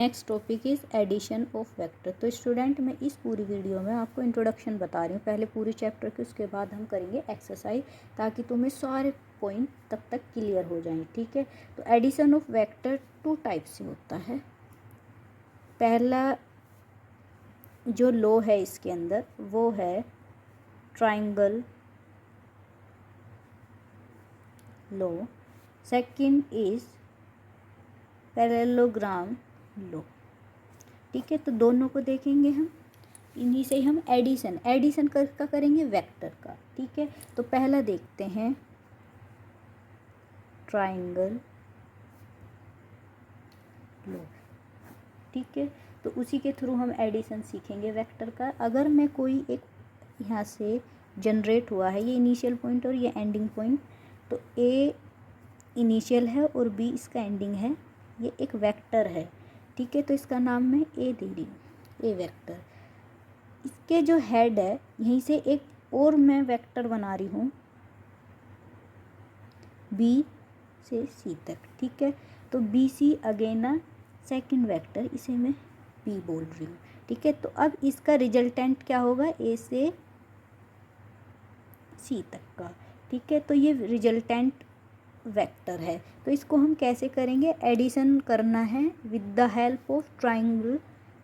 Next topic is addition of vector. तो student मैं इस पूरी वीडियो में आपको इंट्रोडक्शन बता रही हूँ, पहले पूरी चैप्टर की, उसके बाद हम करेंगे एक्सरसाइज, ताकि तुम्हें सारे पॉइंट तब तक क्लियर हो जाएं। ठीक है, तो addition of vector two type से होता है। पहला जो लॉ है इसके अंदर वो है triangle law, second is parallelogram law. ठीक है, तो दोनों को देखेंगे हम, इन्हीं से हम एडिशन का करेंगे वेक्टर का। ठीक है, तो पहला देखते हैं ट्राइंगल लॉ। ठीक है, तो उसी के थ्रू हम एडिशन सीखेंगे वेक्टर का। अगर मैं कोई एक यहाँ से जनरेट हुआ है, ये इनिशियल पॉइंट और ये एंडिंग पॉइंट, तो ए इनिशियल है और बी इसका एंडिंग है, ये एक वेक्टर है। ठीक है, तो इसका नाम मैं ए दे रही हूँ, ए वेक्टर। इसके जो हेड है यहीं से एक और मैं वेक्टर बना रही हूँ बी से सी तक। ठीक है, तो B C again second vector, इसे मैं बी बोल रही हूँ। ठीक है, तो अब इसका रिजल्टेंट क्या होगा, ए से सी तक का। ठीक है, तो ये रिजल्टेंट वेक्टर है। तो इसको हम कैसे करेंगे, एडिशन करना है with the help of triangle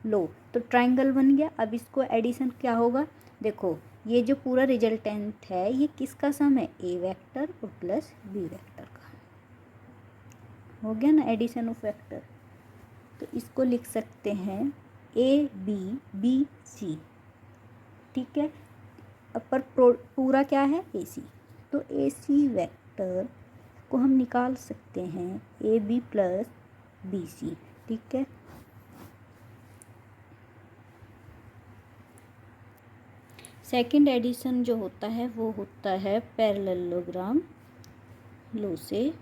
लो। तो ट्राइंगल बन गया, अब इसको एडिशन क्या होगा, देखो ये जो पूरा रिजल्टेंट है ये किसका सम है, ए वेक्टर और प्लस बी वेक्टर का। हो गया ना एडिशन ऑफ वेक्टर। तो इसको लिख सकते हैं ए बी बी सी। ठीक है, अब पर पूरा क्या है, ए सी। तो ए सी वेक्टर को हम निकाल सकते हैं A B plus B C. ठीक है, सेकंड एडिशन जो होता है वो होता है पैरेललोग्राम लॉ से।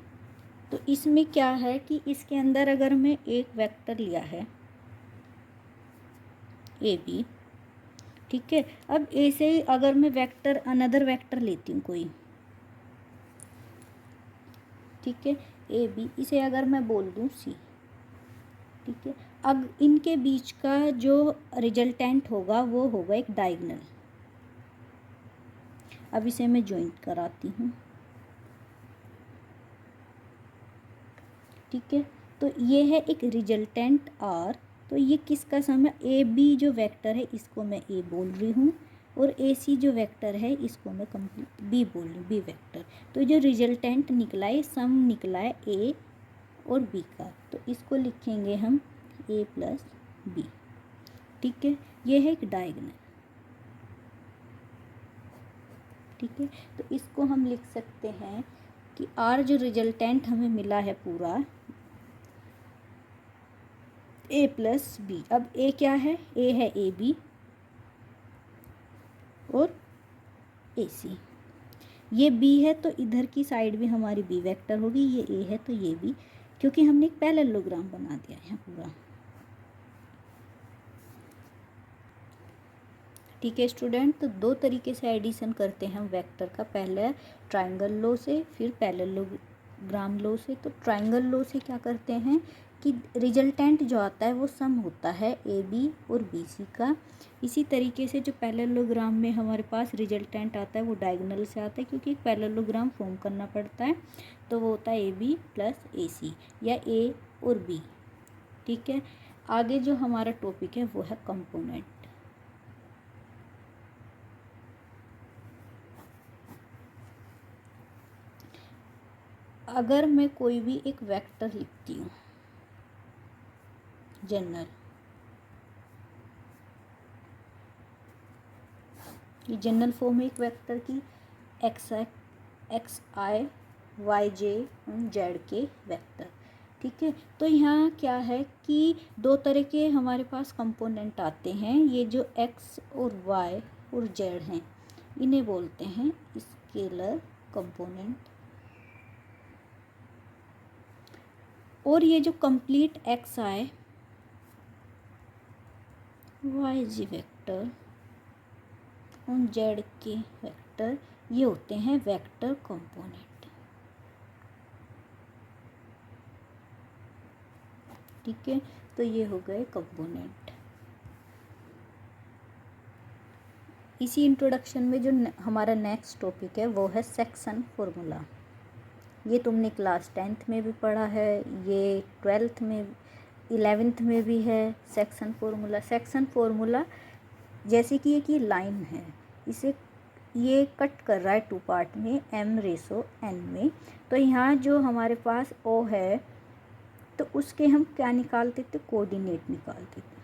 तो इसमें क्या है कि इसके अंदर अगर मैं एक वेक्टर लिया है ए बी, ठीक है, अब ए से अगर मैं वेक्टर अनदर वेक्टर लेती हूँ कोई, ठीक है, ए बी, इसे अगर मैं बोल दूँ सी। ठीक है, अब इनके बीच का जो रिजल्टेंट होगा वो होगा एक डायगोनल। अब इसे मैं ज्वाइंट कराती हूँ। ठीक है, तो ये है एक रिजल्टेंट आर। तो ये किसका सम है, ए बी जो वेक्टर है इसको मैं ए बोल रही हूँ, और ए सी जो वेक्टर है इसको मैं कंप्लीट बी बोल रही हूँ, बी वेक्टर। तो जो रिजल्टेंट निकला है, सम निकला है ए और बी का, तो इसको लिखेंगे हम ए प्लस बी। ठीक है, ये है एक डायगोनल। ठीक है, तो इसको हम लिख सकते हैं कि आर जो रिजल्टेंट हमें मिला है पूरा ए प्लस बी। अब ए क्या है, ए है ए बी और ए सी। ये बी है तो इधर की साइड भी हमारी बी वेक्टर होगी, ये ए है तो ये भी, क्योंकि हमने एक पैरेललोग्राम बना दिया है पूरा। ठीक है स्टूडेंट, तो दो तरीके से एडिशन करते हैं हम वेक्टर का, पहले ट्राइंगल लॉ से, फिर पैरेललोग्राम लॉ से। तो ट्राइंगल लॉ से क्या करते हैं कि रिजल्टेंट जो आता है वो सम होता है ए बी और बी सी का। इसी तरीके से जो पैरेललोग्राम में हमारे पास रिजल्टेंट आता है वो डायगोनल से आता है, क्योंकि एक पैरेललोग्राम फॉर्म करना पड़ता है, तो वो होता है ए बी प्लस ए सी या ए और बी। ठीक है, आगे जो हमारा टॉपिक है वो है कंपोनेंट। अगर मैं कोई भी एक वेक्टर लिखती हूँ जनरल, ये जनरल फॉर्म है एक वेक्टर की, एक्स आई वाई जे जेड के वेक्टर। ठीक है, तो यहाँ क्या है कि दो तरह के हमारे पास कंपोनेंट आते हैं, ये जो एक्स और वाई और जेड हैं इन्हें बोलते हैं स्केलर कंपोनेंट। और ये जो कंप्लीट एक्स आई वाई जी वेक्टर और जेड के वेक्टर, ये होते हैं वेक्टर कंपोनेंट। ठीक है, तो ये हो गए कंपोनेंट। इसी इंट्रोडक्शन में जो हमारा नेक्स्ट टॉपिक है वो है सेक्शन फॉर्मूला। ये तुमने क्लास 10th में भी पढ़ा है, ये 12th में 11th में भी है। सेक्शन फॉर्मूला जैसे कि एक ये लाइन है, इसे ये कट कर रहा है 2 पार्ट में m/n में। तो यहाँ जो हमारे पास O है तो उसके हम क्या निकालते थे, कोऑर्डिनेट निकालते थे।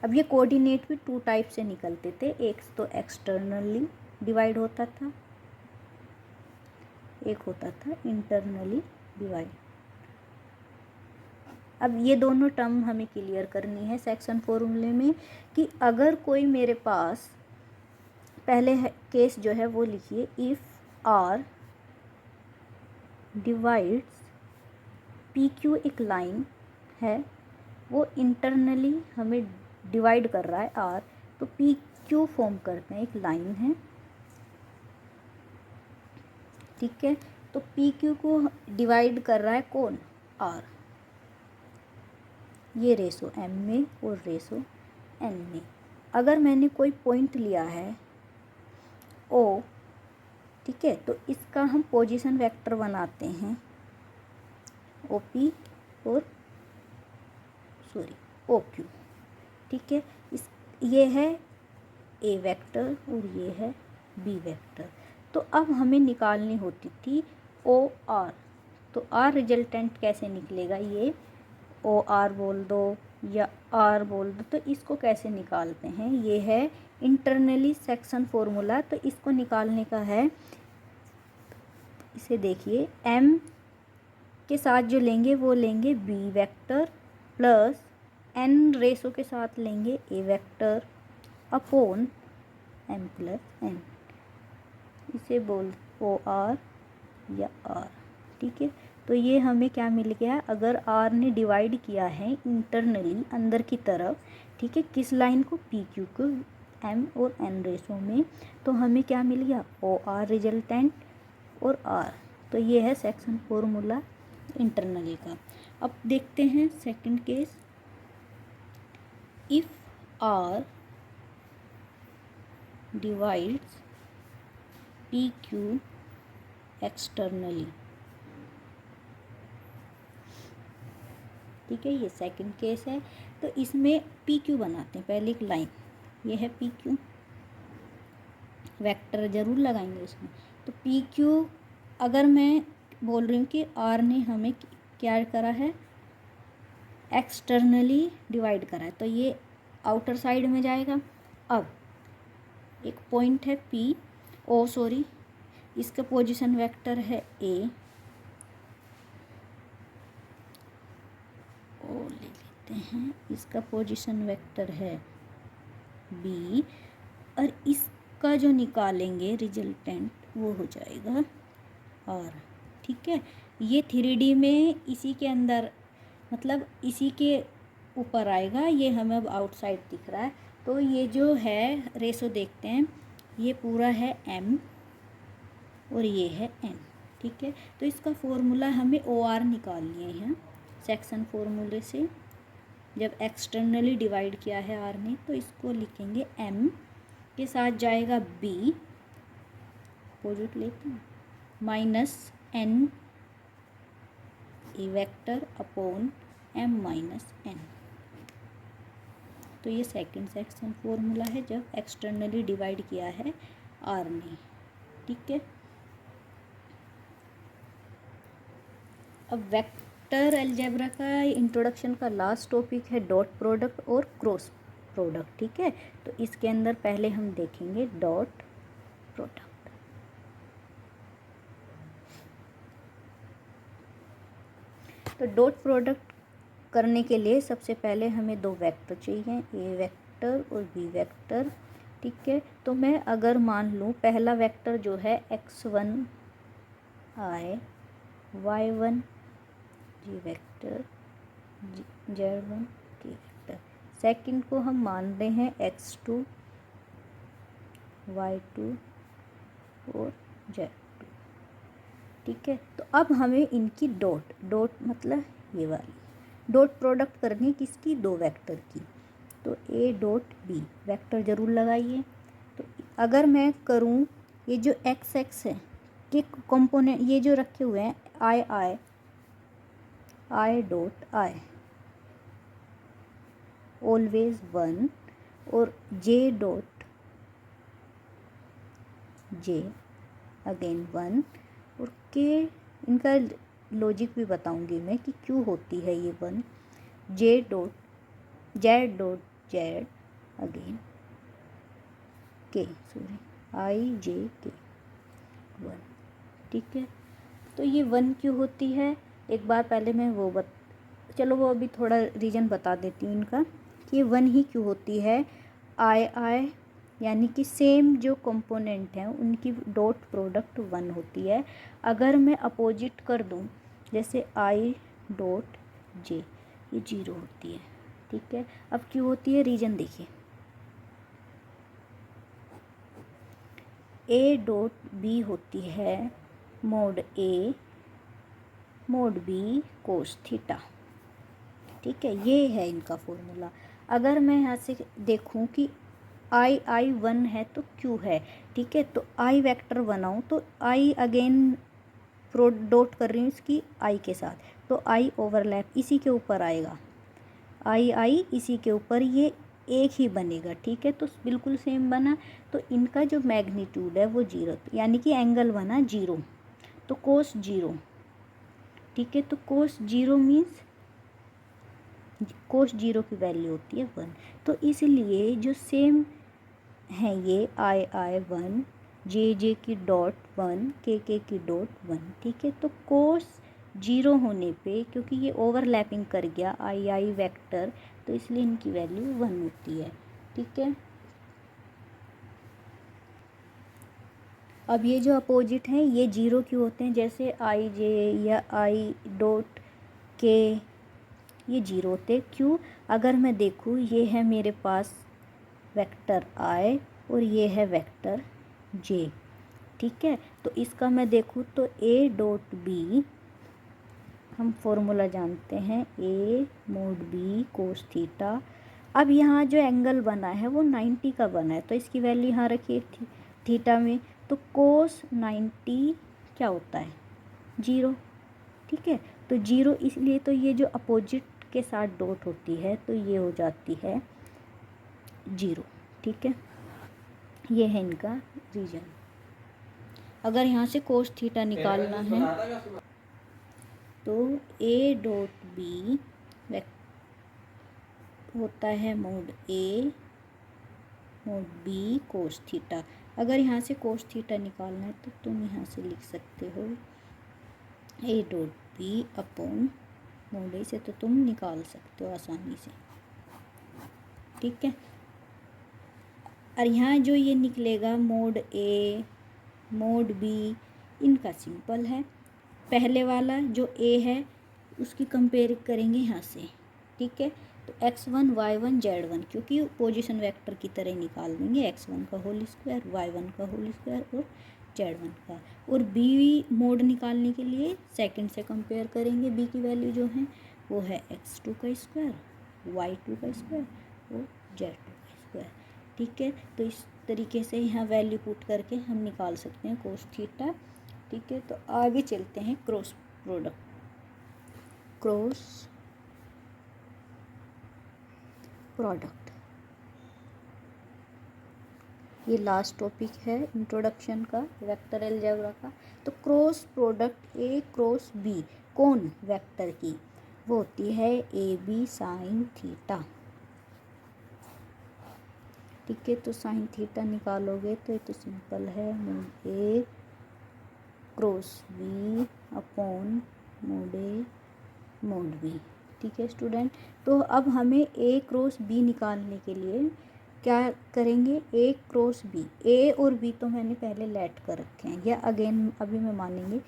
अब ये कोऑर्डिनेट भी 2 टाइप से निकलते थे, एक तो एक्सटर्नली डिवाइड होता था, एक होता था इंटरनली डिवाइड। अब ये दोनों टर्म हमें क्लियर करनी है सेक्शन फॉर्मूले में कि अगर कोई मेरे पास, पहले केस जो है वो लिखिए, if R divides P Q, एक लाइन है वो इंटरनली हमें डिवाइड कर रहा है आर, तो पी क्यू फॉर्म करते हैं, एक लाइन है, ठीक है। तो पी क्यू को डिवाइड कर रहा है कौन, आर, ये रेशो m में और रेशो n में। अगर मैंने कोई पॉइंट लिया है O, ठीक है, तो इसका हम पोजीशन वेक्टर बनाते हैं OP और OQ, ठीक है। ये है A वेक्टर और ये है B वेक्टर। तो अब हमें निकालनी होती थी OR, तो R रिजल्टेंट कैसे निकलेगा, ये OR बोल दो या R बोल दो, तो इसको कैसे निकालते हैं, ये है इंटरनली सेक्शन फॉर्मूला। तो इसको निकालने का है, इसे देखिए, M के साथ जो लेंगे वो लेंगे B vector plus N ratio के साथ लेंगे A vector upon M plus N, इसे बोल OR या R, ठीक है। तो ये हमें क्या मिल गया, अगर R ने डिवाइड किया है इंटरनली अंदर की तरफ, ठीक है, किस लाइन को, PQ को M और N रेशो में, तो हमें क्या मिल गया, OR रिजल्टेंट और R। तो ये है सेक्शन फॉर्मूला इंटरनली का। अब देखते हैं second case, if R divides PQ externally, ठीक है, ये सेकंड केस है। तो इसमें PQ बनाते हैं, पहले एक लाइन, ये है PQ, वेक्टर ज़रूर लगाएंगे उसमें। तो PQ अगर मैं बोल रही हूँ कि R ने हमें क्या करा है, एक्सटर्नली डिवाइड करा है, तो ये आउटर साइड में जाएगा। अब एक पॉइंट है इसका पोजीशन वेक्टर है A, और ले लेते हैं इसका पोजीशन वेक्टर है B, और इसका जो निकालेंगे रिजल्टेंट वो हो जाएगा R, ठीक है। ये 3D में इसी के अंदर, मतलब इसी के ऊपर आएगा, ये हमें अब आउटसाइड दिख रहा है। तो ये जो है रेशो देखते हैं, ये पूरा है M और ये है N, ठीक है। तो इसका फॉर्मूला हमें OR निकालनी है यहाँ सेक्शन फॉर्मूले से। जब एक्सटर्नली डिवाइड किया है R ने, तो इसको लिखेंगे M के साथ जाएगा B, अपोजिट लेते हैं, minus N A vector upon M minus N। तो ये सेकंड सेक्शन फॉर्मूला है जब एक्सटर्नली डिवाइड किया है R ने, ठीक है। अब वेक्टर अलजेब्रा का इंट्रोडक्शन का लास्ट टॉपिक है डॉट प्रोडक्ट और क्रॉस प्रोडक्ट, ठीक है। तो इसके अंदर पहले हम देखेंगे डॉट प्रोडक्ट। तो डॉट प्रोडक्ट करने के लिए सबसे पहले हमें 2 वेक्टर चाहिए, A वेक्टर और B वेक्टर, ठीक है। तो मैं अगर मान लूँ पहला वेक्टर जो है x1 I y1 G vector z1 K vector, second को हम मान रहे हैं x2 y2 और z2, ठीक है। तो अब हमें इनकी डॉट मतलब ये वाली डॉट प्रोडक्ट करनी है किसकी, दो वेक्टर की। तो ए डॉट बी वेक्टर ज़रूर लगाइए। तो अगर मैं करूँ ये जो एक्स एक्स है कि कंपोनेंट ये जो रखे हुए हैं आई डॉट आई ऑलवेज 1 और जे डॉट जे अगेन 1 और के, इनका लॉजिक भी बताऊंगी मैं कि क्यों होती है ये 1। जेड डॉट जेड अगेन के, सॉरी आई जे के 1। ठीक है, तो ये 1 क्यों होती है, एक बार पहले मैं चलो वो अभी थोड़ा रीज़न बता देती हूँ इनका कि ये 1 ही क्यों होती है। आई यानी कि सेम जो कंपोनेंट हैं उनकी डॉट प्रोडक्ट 1 होती है। अगर मैं अपोजिट कर दूँ जैसे आई डॉट जे, ये 0 होती है। ठीक है, अब क्यों होती है, रीजन देखिए। ए डॉट बी होती है मोड ए मोड बी कोस थीटा। ठीक है, ये है इनका फॉर्मूला। अगर मैं यहाँ से देखूँ कि आई 1 है तो क्यों है। ठीक है, तो आई वेक्टर बनाऊँ तो आई अगेन डॉट कर रही हूँ इसकी आई के साथ, तो आई ओवरलैप इसी के ऊपर आएगा, आई इसी के ऊपर ये एक ही बनेगा। ठीक है, तो बिल्कुल सेम बना। तो इनका जो मैग्नीट्यूड है वो 0, यानी कि एंगल बना 0, तो कोस 0। ठीक है, तो कोस 0 मीन्स कोस 0 की वैल्यू होती है 1। तो इसलिए जो सेम है ये आई 1 जे की डॉट 1 के की डॉट 1। ठीक है, तो कोस 0 होने पे क्योंकि ये ओवरलैपिंग कर गया आई वेक्टर, तो इसलिए इनकी वैल्यू 1 होती है। ठीक है, अब ये जो अपोजिट हैं ये 0 क्यों होते हैं, जैसे आई जे या आई डॉट के, ये 0 होते क्यों। अगर मैं देखूँ ये है मेरे पास वेक्टर आई और ये है वेक्टर जे। ठीक है, तो इसका मैं देखूँ तो ए डॉट बी, हम फॉर्मूला जानते हैं ए मोड बी कोस थीटा। अब यहाँ जो एंगल बना है वो 90 का बना है, तो इसकी वैल्यू यहाँ रखिए थीटा में, तो कोस 90 क्या होता है 0। ठीक है, तो 0 इसलिए, तो ये जो अपोजिट के साथ डॉट होती है तो ये हो जाती है 0। ठीक है, ये है इनका रीजन। अगर यहाँ से कोस थीटा निकालना है तो ए डॉट बी होता है मोड ए मोड बी कोस थीटा। अगर यहाँ से कोस थीटा निकालना है तो तुम यहाँ से लिख सकते हो A dot B upon mod A से, तो तुम निकाल सकते हो आसानी से। ठीक है, और यहाँ जो ये निकलेगा मोड ए मोड बी, इनका सिंपल है। पहले वाला जो ए है उसकी कंपेयर करेंगे यहाँ से। ठीक है, तो x1 y1 z1, क्योंकि पोजीशन वेक्टर की तरह निकाल देंगे, x1 का होल स्क्वायर y1 का होल स्क्वायर और z1 का। और b मोड निकालने के लिए सेकंड से कंपेयर करेंगे, b की वैल्यू जो है वो है x2 का स्क्वायर y2 का स्क्वायर और z2 का स्क्वायर। ठीक है, तो इस तरीके से यहाँ वैल्यू पुट करके हम निकाल सकते हैं कोस थीटा। ठीक है, तो आगे चलते हैं क्रॉस प्रोडक्ट। ये लास्ट टॉपिक है इंट्रोडक्शन का वेक्टर अलजेब्रा का। तो cross product A cross B कौन वेक्टर की, वो होती है ए बी साइन थीटा। ठीक है, तो साइन थीटा निकालोगे तो ये तो सिंपल है, मोड ए क्रॉस बी अपॉन मोड ए मोड बी। ठीक है स्टूडेंट, तो अब हमें ए क्रॉस बी निकालने के लिए क्या करेंगे, ए क्रॉस बी, ए और बी तो मैंने पहले लेट कर रखे हैं या अगेन अभी मैं मानेंगे।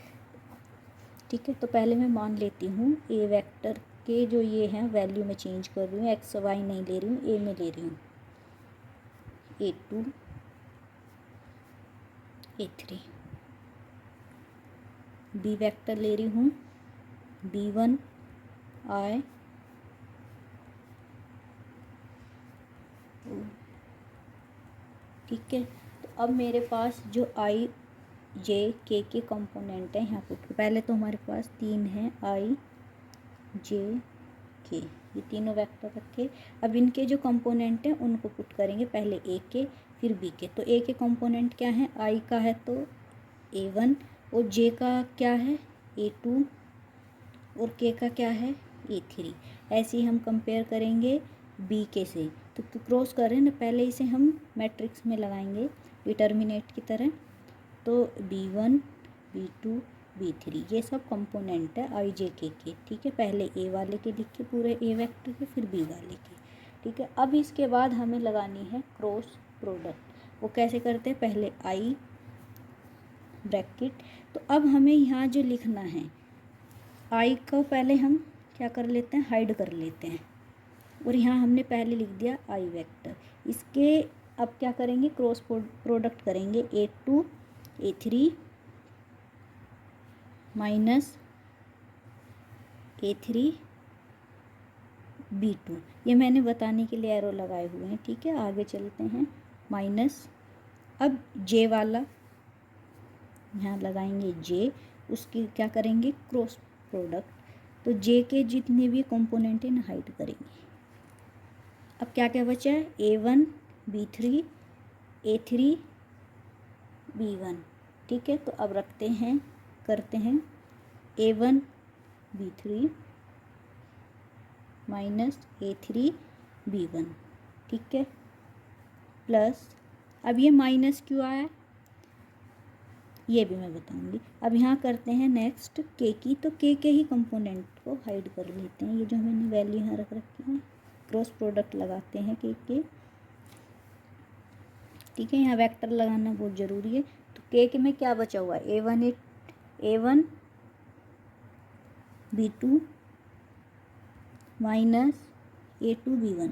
ठीक है, तो पहले मैं मान लेती हूँ ए वेक्टर के जो ये हैं वैल्यू में चेंज कर रही हूँ, एक्स वाई नहीं ले रही हूँ, ए में ले रही हूँ, A2 A3। बी वेक्टर ले रही हूँ B1 I ठीक है। तो अब मेरे पास जो आई जे के कंपोनेंट हैं यहाँ पुट, पहले तो हमारे पास 3 हैं, आई जे के, ये तीनों वेक्टर रखे। अब इनके जो कंपोनेंट हैं उनको पुट करेंगे, पहले ए के फिर बी के। तो ए के कंपोनेंट क्या है, आई का है तो A1, और जे का क्या है A2, और के का क्या है A3। ऐसे ही हम कंपेयर करेंगे बी के से। तो क्रॉस कर रहे हैं ना, पहले इसे हम मैट्रिक्स में लगाएंगे डिटर्मिनेट की तरह। तो B1 B2 B3 ये सब कंपोनेंट है आई जे के। ठीक है, पहले ए वाले के लिख के पूरे ए वेक्टर के, फिर बी वाले के। ठीक है, अब इसके बाद हमें लगानी है क्रॉस प्रोडक्ट। वो कैसे करते हैं, पहले आई ब्रैकेट। तो अब हमें यहाँ जो लिखना है, आई को पहले हम क्या कर लेते हैं, हाइड कर लेते हैं, और यहाँ हमने पहले लिख दिया आई वेक्टर। इसके अब क्या करेंगे, क्रॉस प्रोडक्ट करेंगे A2 A3 minus A3 B2। ये मैंने बताने के लिए एरो लगाए हुए हैं। ठीक है, आगे चलते हैं, माइनस अब जे वाला यहाँ लगाएंगे जे, उसकी क्या करेंगे, क्रॉस प्रोडक्ट। तो जे के जितने भी कंपोनेंट हैं ना हाइड करेंगे। अब क्या क्या बचा है, A1 B3 A3 B1। ठीक है, तो अब रखते हैं, करते हैं A1 B3 minus A3 B1। ठीक है, प्लस अब ये माइनस क्यों आया ये भी मैं बताऊंगी। अब यहाँ करते हैं नेक्स्ट के की। तो के ही कंपोनेंट को हाइड कर लेते हैं, ये जो मैंने वैल्यू यहाँ रख रखी है, क्रॉस प्रोडक्ट लगाते हैं के। ठीक है, यहाँ वेक्टर लगाना बहुत ज़रूरी है। तो के में क्या बचा हुआ है, A1 B2 minus A2 B1।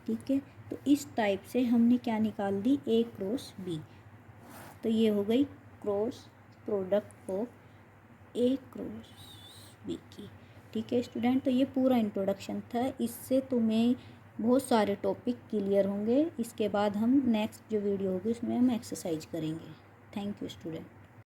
ठीक है, तो इस टाइप से हमने क्या निकाल दी, A क्रॉस B। तो ये हो गई cross product of A cross B की। ठीक है स्टूडेंट, तो ये पूरा इंट्रोडक्शन था, इससे तुम्हें बहुत सारे टॉपिक क्लियर होंगे। इसके बाद हम नेक्स्ट जो वीडियो होगी उसमें हम एक्सरसाइज करेंगे। Thank you student.